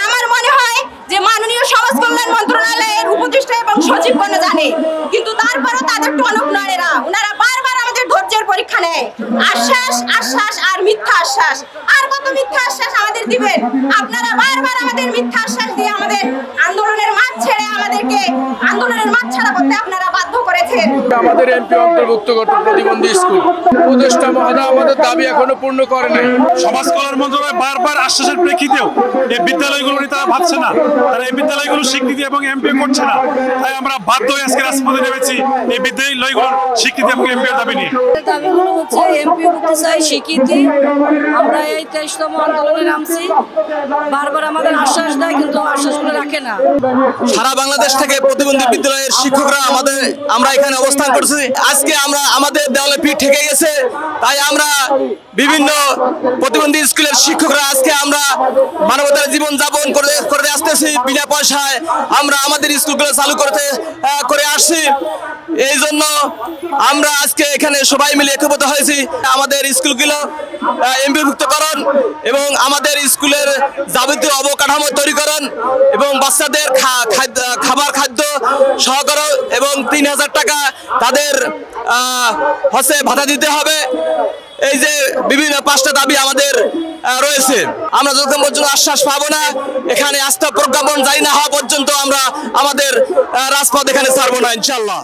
আমার মনে হয় যে মাননীয় সমাজ কল্যাণ মন্ত্রণালয়ের উপদেষ্টা এবং সচিবগণ জানে, কিন্তু তারপরও তাদের টনক নড়ে না। ওনারা বারবার আমাদের ধৈর্যের পরীক্ষা নেয়। আশ্বাস আশ্বাস আর মিথ্যা আশ্বাস, আর কত মিথ্যা আশ্বাস আমাদের দিবেন? আপনারা বারবার আমাদের মিথ্যা আশ্বাস দিয়ে আমাদের আন্দোলনের মাঠ ছেড়ে আমাদেরকে আন্দোলনের মাঠ ছাড়া করতে আপনারা বাধ্য করেছেন। আমাদের এমপি অন্তর্ভুক্ত প্রতিবন্ধী স্কুল উপদেষ্টা মহোদয় আমাদের দাবি এখনো পূর্ণ করে নাই। সমাজ কল্যাণ মন্ত্রণালয় বারবার আশ্বাসের প্রেক্ষিতেও এই বিদ্যালয়গুলো নিয়ে তারা ভাবছে না, তারা এই বিদ্যালয়গুলো স্বীকৃতি এবং এমপি করছে না। তাই আমরা বাধ্য হয়ে আজকে রাজপথে নেমেছি এই বিদ্যালয়গুলোর স্বীকৃতি এবং এমপি দাবি নিয়ে। দাবিগুলো হচ্ছে এমপি করতে চাই স্বীকৃতি। আমরা এই 23তম আন্দোলনে নামছি, বারবার আমাদের আশ্বাস দেয় কিন্তু আশ্বাসগুলো রাখে না। সারা বাংলাদেশ থেকে প্রতিবন্ধী বিদ্যালয়ের শিক্ষকরা আমরা এখানে অবস্থান করছি। আজকে আমাদের দেওয়ালে পিঠ ঠেকে গেছে, তাই আমরা বিভিন্ন প্রতিবন্ধী স্কুলের শিক্ষকরা আজকে আমরা মানবতার জীবন যাপন করে আসতেছি বিনা পয়সায়। আমরা আমাদের স্কুলগুলো চালু করে আসছি। এই জন্য আমরা আজকে এখানে সবাই মিলে একত্রিত হয়েছি। আমাদের স্কুলগুলো এমপিভুক্তকরণ এবং আমাদের স্কুলের যাবতীয় অবকাঠামো তৈরিকরণ এবং বাচ্চাদের খাদ্য সহকরণ এবং 3000 টাকা তাদের ভাতা দিতে হবে। এই যে বিভিন্ন 5টা দাবি আমাদের রয়েছে। আমরা যতক্ষণ পর্যন্ত আশ্বাস পাবো না, এখানে আস্থা প্রজ্ঞাপন জারি না হওয়া পর্যন্ত আমরা আমাদের রাজপথ এখানে ছাড়বো না ইনশাআল্লাহ।